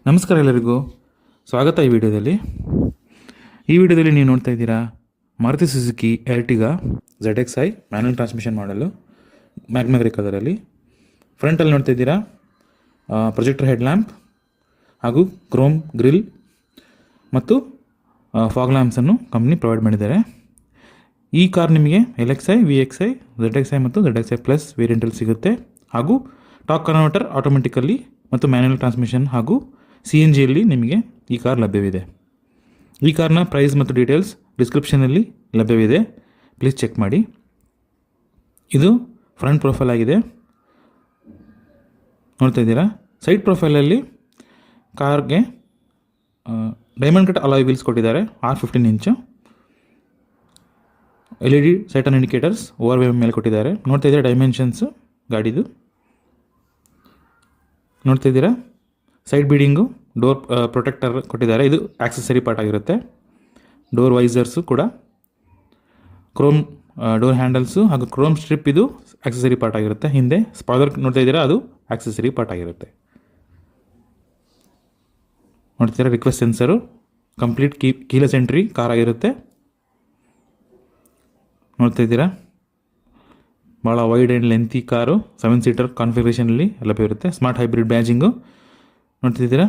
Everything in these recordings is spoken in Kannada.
ನಮಸ್ಕಾರ ಎಲ್ಲರಿಗೂ ಸ್ವಾಗತ. ಈ ವಿಡಿಯೋದಲ್ಲಿ ನೀವು ನೋಡ್ತಾ ಇದ್ದೀರಾ Maruti Suzuki Ertiga ZXi manual transmission ಮಾಡಲು ಮ್ಯಾಗ್ನಾ ಕಲರಲ್ಲಿ. ಫ್ರಂಟಲ್ಲಿ ನೋಡ್ತಾ ಇದ್ದೀರಾ ಪ್ರೊಜೆಕ್ಟರ್ ಹೆಡ್ ಲ್ಯಾಂಪ್ ಹಾಗೂ ಕ್ರೋಮ್ ಗ್ರಿಲ್ ಮತ್ತು ಫಾಗ್ ಲ್ಯಾಂಪ್ಸನ್ನು ಕಂಪ್ನಿ ಪ್ರೊವೈಡ್ ಮಾಡಿದ್ದಾರೆ. ಈ ಕಾರ್ ನಿಮಗೆ LXi, VXi, ZXi ಮತ್ತು ZXi ಪ್ಲಸ್ ವೇರಿಯಂಟಲ್ಲಿ ಸಿಗುತ್ತೆ. ಹಾಗೂ ಟಾರ್ಕ್ ಕನ್ವರ್ಟರ್ ಆಟೋಮೆಟಿಕಲ್ಲಿ ಮತ್ತು ಮ್ಯಾನ್ಯಲ್ ಟ್ರಾನ್ಸ್ಮಿಷನ್ ಹಾಗೂ CNGಯಲ್ಲಿ ನಿಮಗೆ ಈ ಕಾರ್ ಲಭ್ಯವಿದೆ. ಈ ಕಾರ್ನ ಪ್ರೈಸ್ ಮತ್ತು ಡೀಟೇಲ್ಸ್ ಡಿಸ್ಕ್ರಿಪ್ಷನಲ್ಲಿ ಲಭ್ಯವಿದೆ, ಪ್ಲೀಸ್ ಚೆಕ್ ಮಾಡಿ. ಇದು ಫ್ರಂಟ್ ಪ್ರೊಫೈಲ್ ಆಗಿದೆ, ನೋಡ್ತಾ ಇದ್ದೀರಾ. ಸೈಡ್ ಪ್ರೊಫೈಲಲ್ಲಿ ಕಾರ್ಗೆ ಡೈಮಂಡ್ ಕಟ್ ಅಲಾಯ್ ವೀಲ್ಸ್ ಕೊಟ್ಟಿದ್ದಾರೆ, 15 ಇಂಚು. LED ಸೈಟನ್ ಇಂಡಿಕೇಟರ್ಸ್ ಓವರ್ ಮೇಲೆ ಕೊಟ್ಟಿದ್ದಾರೆ. ನೋಡ್ತಾ ಇದ್ದೀರಾ ಡೈಮೆನ್ಷನ್ಸು ಗಾಡಿದು, ನೋಡ್ತಾ ಇದ್ದೀರಾ. ಸೈಡ್ ಬೀಡಿಂಗು, ಡೋರ್ ಪ್ರೊಟೆಕ್ಟರ್ ಕೊಟ್ಟಿದ್ದಾರೆ, ಇದು ಆಕ್ಸೆಸರಿ ಪಾರ್ಟ್ ಆಗಿರುತ್ತೆ. ಡೋರ್ ವೈಸರ್ಸು ಕೂಡ, ಕ್ರೋಮ್ ಡೋರ್ ಹ್ಯಾಂಡಲ್ಸು ಹಾಗೂ ಕ್ರೋಮ್ ಸ್ಟ್ರಿಪ್ ಇದು ಆಕ್ಸೆಸರಿ ಪಾರ್ಟ್ ಆಗಿರುತ್ತೆ. ಹಿಂದೆ ಸ್ಪಾಯ್ಲರ್ ನೋಡ್ತಾ ಇದ್ದೀರಾ, ಅದು ಆಕ್ಸೆಸರಿ ಪಾರ್ಟ್ ಆಗಿರುತ್ತೆ. ನೋಡ್ತೀರಾ request sensor, complete keyless entry car ಆಗಿರುತ್ತೆ. ನೋಡ್ತಾ ಇದ್ದೀರಾ ಭಾಳ wide and lengthy car, 7 seater ಕಾನ್ಫಿಗರೇಷನಲ್ಲಿ ಲಭ್ಯವಿರುತ್ತೆ. ಸ್ಮಾರ್ಟ್ ಹೈಬ್ರಿಡ್ ಬ್ಯಾಜಿಂಗು ನೋಡ್ತಿದ್ದೀರಾ.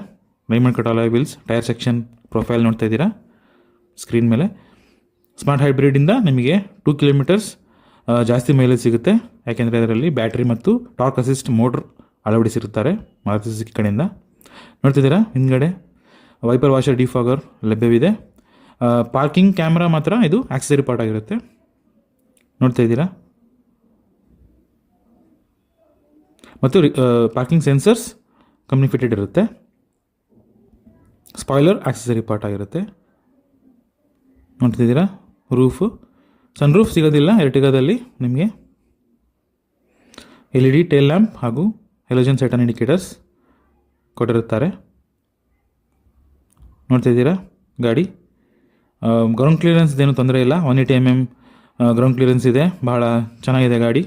Diamond cut alloy wheels, tyre section profile ನೋಡ್ತಾ ಇದ್ದೀರಾ ಸ್ಕ್ರೀನ್ ಮೇಲೆ. ಸ್ಮಾರ್ಟ್ ಹೈಬ್ರಿಡಿಂದ ನಿಮಗೆ 2 ಕಿಲೋಮೀಟರ್ಸ್ ಜಾಸ್ತಿ ಮೈಲೇಜ್ ಸಿಗುತ್ತೆ, ಯಾಕೆಂದರೆ ಅದರಲ್ಲಿ ಬ್ಯಾಟ್ರಿ ಮತ್ತು ಟಾರ್ಕ್ ಅಸಿಸ್ಟ್ ಮೋಟ್ರ್ ಅಳವಡಿಸಿರುತ್ತಾರೆ ಮಾರುತಿ ಸುಜುಕಿ ಕಡೆಯಿಂದ. ನೋಡ್ತಿದ್ದೀರಾ ಹಿಂದ್ಗಡೆ ವೈಪರ್ ವಾಷರ್ ಡಿಫಾಗರ್ ಲಭ್ಯವಿದೆ. ಪಾರ್ಕಿಂಗ್ ಕ್ಯಾಮ್ರಾ ಮಾತ್ರ ಇದು ಆಕ್ಸೆಸರಿ ಪಾರ್ಟ್ ಆಗಿರುತ್ತೆ, ನೋಡ್ತಾ ಇದ್ದೀರಾ. ಮತ್ತು ಪಾರ್ಕಿಂಗ್ ಸೆನ್ಸರ್ಸ್ ಕಂಪ್ನಿ ಫಿಟೆಡ್ ಇರುತ್ತೆ. ಸ್ಪಾಯ್ಲರ್ ಆಕ್ಸೆಸರಿ ಪಾರ್ಟ್ ಆಗಿರುತ್ತೆ, ನೋಡ್ತಿದ್ದೀರಾ. ರೂಫು, ಸನ್ ರೂಫ್ ಸಿಗೋದಿಲ್ಲ ಎರ್ಟಿಗಾದಲ್ಲಿ ನಿಮಗೆ. LED ಟೇಲ್ ಲ್ಯಾಂಪ್ ಹಾಗೂ ಹೆಲೋಜನ್ ಸೈಟನ್ ಇಂಡಿಕೇಟರ್ಸ್ ಕೊಟ್ಟಿರುತ್ತಾರೆ, ನೋಡ್ತಿದ್ದೀರಾ. ಗಾಡಿ ಗ್ರೌಂಡ್ ಕ್ಲಿಯರೆನ್ಸ್ ಏನು ತೊಂದರೆ ಇಲ್ಲ, 180 mm ಗ್ರೌಂಡ್ ಕ್ಲಿಯರೆನ್ಸ್ ಇದೆ. ಬಹಳ ಚೆನ್ನಾಗಿದೆ ಗಾಡಿ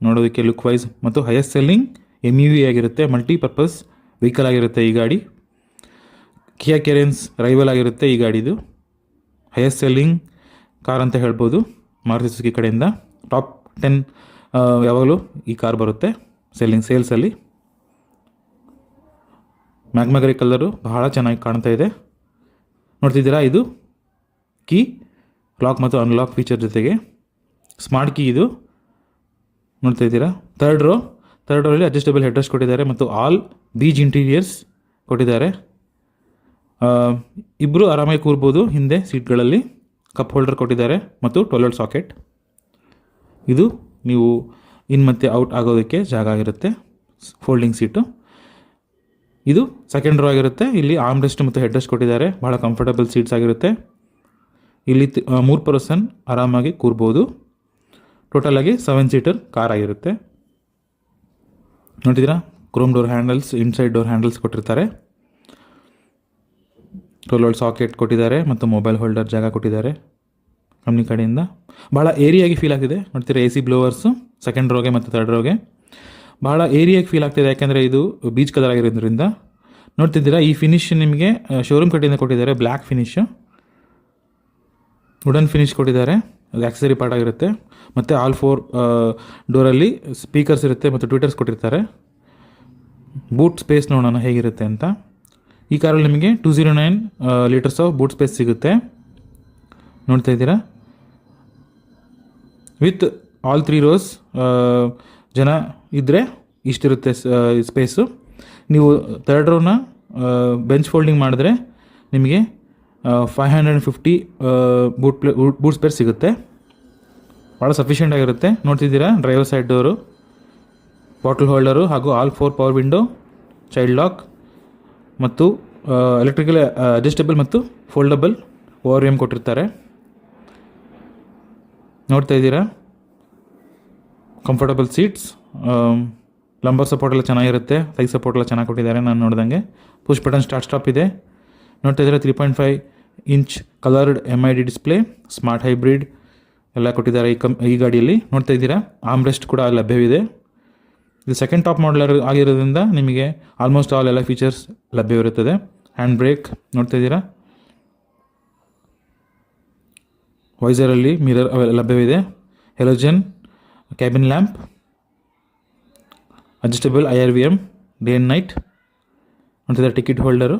ನೋಡೋದಕ್ಕೆ, ಲುಕ್ ವೈಸ್ ಮತ್ತು ಹೈಯೆಸ್ಟ್ ಸೆಲ್ಲಿಂಗ್ MUV ಆಗಿರುತ್ತೆ, ಮಲ್ಟಿಪರ್ಪಸ್ ವೆಹಿಕಲ್ ಆಗಿರುತ್ತೆ ಈ ಗಾಡಿ. ಕಿಯಾ ಕೆರೆನ್ಸ್ ರೈವಲ್ ಆಗಿರುತ್ತೆ ಈ ಗಾಡಿದು. ಹೈಯೆಸ್ಟ್ ಸೆಲ್ಲಿಂಗ್ ಕಾರ್ ಅಂತ ಹೇಳ್ಬೋದು ಮಾರುತಿ ಸುಜುಕಿ ಕಡೆಯಿಂದ. ಟಾಪ್ 10 ಯಾವಾಗಲೂ ಈ ಕಾರ್ ಬರುತ್ತೆ ಸೇಲ್ಸಲ್ಲಿ. ಮ್ಯಾಗ್ನಾ ಗ್ರೇ ಕಲರು ಬಹಳ ಚೆನ್ನಾಗಿ ಕಾಣ್ತಾ ಇದೆ, ನೋಡ್ತಿದ್ದೀರಾ. ಇದು ಕೀ ಲಾಕ್ ಮತ್ತು ಅನ್ಲಾಕ್ ಫೀಚರ್ ಜೊತೆಗೆ ಸ್ಮಾರ್ಟ್ ಕೀ ಇದು, ನೋಡ್ತಾ ಇದ್ದೀರಾ. ಥರ್ಡ್ ರೋಲ್ಲಿ ಅಡ್ಜಸ್ಟಬಲ್ ಹೆಡ್ರೆಸ್ಟ್ ಕೊಟ್ಟಿದ್ದಾರೆ ಮತ್ತು ಆಲ್ ಬೀಜ್ ಇಂಟೀರಿಯರ್ಸ್ ಕೊಟ್ಟಿದ್ದಾರೆ. ಇಬ್ಬರು ಆರಾಮಾಗಿ ಕೂರ್ಬೋದು ಹಿಂದೆ ಸೀಟ್ಗಳಲ್ಲಿ. ಕಪ್ ಹೋಲ್ಡರ್ ಕೊಟ್ಟಿದ್ದಾರೆ ಮತ್ತು ಟಾಯ್ಲೆಟ್ ಸಾಕೆಟ್. ಇದು ನೀವು ಇನ್ ಮತ್ತು ಔಟ್ ಆಗೋದಕ್ಕೆ ಜಾಗ ಆಗಿರುತ್ತೆ, ಫೋಲ್ಡಿಂಗ್ ಸೀಟು. ಇದು ಸೆಕೆಂಡ್ ರೋ ಆಗಿರುತ್ತೆ. ಇಲ್ಲಿ ಆರ್ಮ್ ರೆಸ್ಟ್ ಮತ್ತು ಹೆಡ್ ರೆಸ್ಟ್ ಕೊಟ್ಟಿದ್ದಾರೆ, ಭಾಳ ಕಂಫರ್ಟಬಲ್ ಸೀಟ್ಸ್ ಆಗಿರುತ್ತೆ. ಇಲ್ಲಿ 3 ಪರ್ಸನ್ ಆರಾಮಾಗಿ ಕೂರ್ಬೋದು. ಟೋಟಲಾಗಿ 7 ಸೀಟರ್ ಕಾರ್ ಆಗಿರುತ್ತೆ, ನೋಡಿದ್ದೀರಾ. Chrome door handles, inside door handles ಕೊಟ್ಟಿರ್ತಾರೆ. ಟೋಲೋಡ್ ಸಾಕೆಟ್ ಕೊಟ್ಟಿದ್ದಾರೆ ಮತ್ತು ಮೊಬೈಲ್ ಹೋಲ್ಡರ್ ಜಾಗ ಕೊಟ್ಟಿದ್ದಾರೆ ಕಂಪ್ನಿ ಕಡೆಯಿಂದ. ಭಾಳ ಏರಿಯಾಗಿ ಫೀಲ್ ಆಗ್ತಿದೆ, ನೋಡ್ತೀರಾ. AC ಬ್ಲೋವರ್ಸು ಸೆಕೆಂಡ್ ರೋಗೆ ಮತ್ತು ಥರ್ಡ್ ರೋಗೆ ಭಾಳ ಏರಿಯಾಗಿ ಫೀಲ್ ಆಗ್ತಿದೆ, ಯಾಕೆಂದರೆ ಇದು ಬೀಚ್ ಕಲರ್ ಆಗಿರೋದ್ರಿಂದ. ನೋಡ್ತಿದ್ದೀರಾ ಈ ಫಿನಿಶ್ ನಿಮಗೆ ಶೋರೂಮ್ ಕಡೆಯಿಂದ ಕೊಟ್ಟಿದ್ದಾರೆ. ಬ್ಲ್ಯಾಕ್ ಫಿನಿಶು, ವುಡನ್ ಫಿನಿಶ್ ಕೊಟ್ಟಿದ್ದಾರೆ, ಅದು ಆಕ್ಸೆಸರಿ ಪಾರ್ಟ್ ಆಗಿರುತ್ತೆ. ಮತ್ತು ಆಲ್ 4 ಡೋರಲ್ಲಿ ಸ್ಪೀಕರ್ಸ್ ಇರುತ್ತೆ ಮತ್ತು ಟ್ವಿಟರ್ಸ್ ಕೊಟ್ಟಿರ್ತಾರೆ. ಬೂಟ್ ಸ್ಪೇಸ್ ನೋಡೋಣ ಹೇಗಿರುತ್ತೆ ಅಂತ. ಈ ಕಾರಲ್ಲಿ ನಿಮಗೆ 209 ಲೀಟರ್ಸ್ ಆಫ್ ಬೂಟ್ ಸ್ಪೇಸ್ ಸಿಗುತ್ತೆ, ನೋಡ್ತಾ ಇದ್ದೀರಾ. ವಿತ್ ಆಲ್ 3 rows ಜನ ಇದ್ದರೆ ಇಷ್ಟಿರುತ್ತೆ ಸ್ಪೇಸು. ನೀವು ಥರ್ಡ್ ರೋನ ಬೆಂಚ್ ಫೋಲ್ಡಿಂಗ್ ಮಾಡಿದ್ರೆ ನಿಮಗೆ 550 ಬೂಟ್ ಸ್ಪೇಸ್ ಸಿಗುತ್ತೆ, ಭಾಳ ಸಫಿಷಿಯೆಂಟ್ ಆಗಿರುತ್ತೆ. ನೋಡ್ತಿದ್ದೀರಾ driver side door, bottle holder ಹಾಗೂ all 4 power window, child lock ಮತ್ತು ಎಲೆಕ್ಟ್ರಿಕಲ್ ಅಡ್ಜಸ್ಟಬಲ್ ಮತ್ತು ಫೋಲ್ಡಬಲ್ ORM ಕೊಟ್ಟಿರ್ತಾರೆ, ನೋಡ್ತಾ ಇದ್ದೀರಾ. ಕಂಫರ್ಟಬಲ್ ಸೀಟ್ಸ್, ಲಂಬರ್ ಸಪೋರ್ಟ್ ಎಲ್ಲ ಚೆನ್ನಾಗಿರುತ್ತೆ, ಥೈ ಸಪೋರ್ಟ್ ಎಲ್ಲ ಚೆನ್ನಾಗಿ ಕೊಟ್ಟಿದ್ದಾರೆ ನಾನು ನೋಡ್ದಂಗೆ. ಪುಷ್ ಬಟನ್ ಸ್ಟಾರ್ಟ್ ಸ್ಟಾಪ್ ಇದೆ, ನೋಡ್ತಾ ಇದ್ದೀರಾ. 3.5 inch coloured MID display, smart hybrid ಎಲ್ಲ ಕೊಟ್ಟಿದ್ದಾರೆ ಈ ಗಾಡಿಯಲ್ಲಿ, ನೋಡ್ತಾ ಇದ್ದೀರಾ. ಆರ್ಮ್ ರೆಸ್ಟ್ ಕೂಡ ಲಭ್ಯವಿದೆ. ಇದು ಸೆಕೆಂಡ್ ಟಾಪ್ ಮಾಡಲರ್ ಆಗಿರೋದ್ರಿಂದ ನಿಮಗೆ ಆಲ್ಮೋಸ್ಟ್ ಆಲ್ ಎಲ್ಲ ಫೀಚರ್ಸ್ ಲಭ್ಯವಿರುತ್ತದೆ. ಹ್ಯಾಂಡ್ ಬ್ರೇಕ್ ನೋಡ್ತಾ ಇದ್ದೀರಾ, ವೈಸರಲ್ಲಿ ಮಿರರ್ ಲಭ್ಯವಿದೆ, halogen cabin lamp, adjustable IRVM day and night ನೋಡ್ತಿದ್ದೀರಾ, ಟಿಕೆಟ್ ಹೋಲ್ಡರು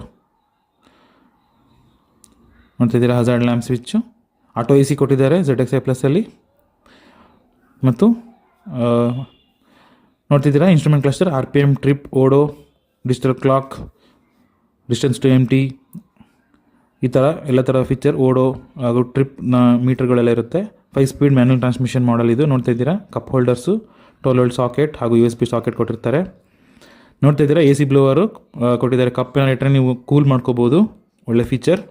ನೋಡ್ತಿದ್ದೀರಾ, hazard lamp switch, auto AC ಕೊಟ್ಟಿದ್ದಾರೆ ZXi ಪ್ಲಸ್ಸಲ್ಲಿ. ಮತ್ತು ನೋಡ್ತಿದ್ದೀರಾ instrument cluster, RPM, trip, odo, digital clock, distance to MT, ಈ ಥರ ಎಲ್ಲ ಥರ ಫೀಚರ್, ಓಡೋ ಹಾಗೂ ಟ್ರಿಪ್ನ ಮೀಟರ್ಗಳೆಲ್ಲ ಇರುತ್ತೆ. 5 ಸ್ಪೀಡ್ ಮ್ಯಾನ್ಯಲ್ ಟ್ರಾನ್ಸ್ಮಿಷನ್ ಮಾಡಲ್ ಇದು. ನೋಡ್ತಾ ಇದ್ದೀರಾ ಕಪ್ ಹೋಲ್ಡರ್ಸು, 12 ವೋಲ್ಟ್ ಸಾಕೆಟ್ ಹಾಗೂ USB ಸಾಕೆಟ್ ಕೊಟ್ಟಿರ್ತಾರೆ. ನೋಡ್ತಾ ಇದ್ದೀರಾ AC ಬ್ಲೋವರು ಕೊಟ್ಟಿದ್ದಾರೆ, ಕಪ್ಪಿನ ಇಟ್ಟರೆ ನೀವು ಕೂಲ್ ಮಾಡ್ಕೋಬೋದು, ಒಳ್ಳೆ ಫೀಚರ್.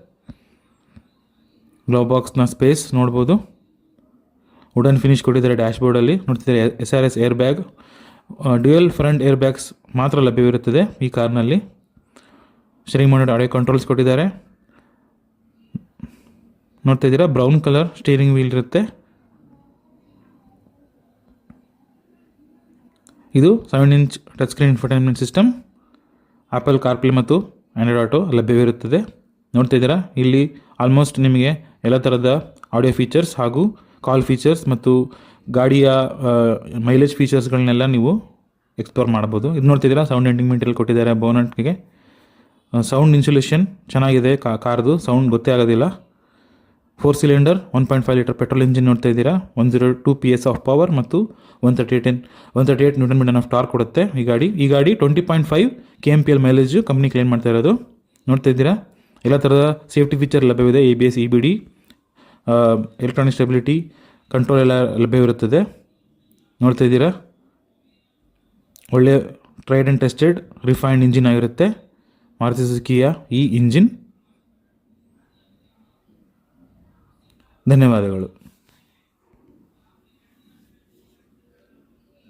ಗ್ಲೋ ಬಾಕ್ಸ್ನ ಸ್ಪೇಸ್ ನೋಡ್ಬೋದು, ವುಡನ್ ಫಿನಿಶ್ ಕೊಟ್ಟಿದ್ದಾರೆ ಡ್ಯಾಶ್ ಬೋರ್ಡಲ್ಲಿ. ನೋಡ್ತಿದ್ದಾರೆ SRS air bag, dual front air bags ಮಾತ್ರ ಲಭ್ಯವಿರುತ್ತದೆ ಈ ಕಾರ್ನಲ್ಲಿ. ಸ್ಟೀರಿಂಗ್ ಮೌಂಟೆಡ್ ಆಡಿಯೋ ಕಂಟ್ರೋಲ್ಸ್ ಕೊಟ್ಟಿದ್ದಾರೆ. ನೋಡ್ತಾ ಇದ್ದೀರಾ ಬ್ರೌನ್ ಕಲರ್ ಸ್ಟೀರಿಂಗ್ ವೀಲ್ ಇರುತ್ತೆ. ಇದು 7 inch touch screen infotainment system, apple CarPlay ಮತ್ತು ಆಂಡ್ರಾಯ್ಡ್ ಆಟೋ ಲಭ್ಯವಿರುತ್ತದೆ. ನೋಡ್ತಾ ಇದ್ದೀರಾ ಇಲ್ಲಿ ಆಲ್ಮೋಸ್ಟ್ ನಿಮಗೆ ಎಲ್ಲ ಥರದ ಆಡಿಯೋ ಫೀಚರ್ಸ್ ಹಾಗೂ ಕಾಲ್ ಫೀಚರ್ಸ್ ಮತ್ತು ಗಾಡಿಯ ಮೈಲೇಜ್ ಫೀಚರ್ಸ್ಗಳನ್ನೆಲ್ಲ ನೀವು ಎಕ್ಸ್ಪ್ಲೋರ್ ಮಾಡ್ಬೋದು. ಇದು ನೋಡ್ತಿದ್ದೀರಾ ಸೌಂಡ್ ಎಂಡಿಂಗ್ ಮೆಟೀರಿಯಲ್ ಕೊಟ್ಟಿದ್ದಾರೆ ಬೋನಟ್ಗೆ. ಸೌಂಡ್ ಇನ್ಸುಲೇಷನ್ ಚೆನ್ನಾಗಿದೆ, ಕಾರ್ದು ಸೌಂಡ್ ಗೊತ್ತೇ ಆಗೋದಿಲ್ಲ. 4 ಸಿಲಿಂಡರ್ 1.5 ಲೀಟರ್ ಪೆಟ್ರೋಲ್ ಇಂಜಿನ್ ನೋಡ್ತಾ ಇದ್ದೀರಾ. 102 PS ಆಫ್ ಪವರ್ ಮತ್ತು 138 ನ್ಯೂಟನ್ ಮೀಟರ್ ಆಫ್ ಟಾರ್ಕ್ ಕೊಡುತ್ತೆ ಈ ಗಾಡಿ 20.5 kmpl ಮೈಲೇಜು ಕಂಪ್ನಿ ಕ್ಲೇಮ್ ಮಾಡ್ತಾ ಇರೋದು. ನೋಡ್ತಾ ಇದ್ದೀರಾ ಎಲ್ಲ ಥರದ ಸೇಫ್ಟಿ ಫೀಚರ್ ಲಭ್ಯವಿದೆ, ABS, EBD, electronic stability control ಎಲ್ಲ ಲಭ್ಯವಿರುತ್ತದೆ. ನೋಡ್ತಾ ಇದ್ದೀರಾ ಒಳ್ಳೆ tried and tested refined engine ಆಗಿರುತ್ತೆ ಮಾರುತಿ ಸುಜುಕಿಯ ಈ ಇಂಜಿನ್. ಧನ್ಯವಾದಗಳು.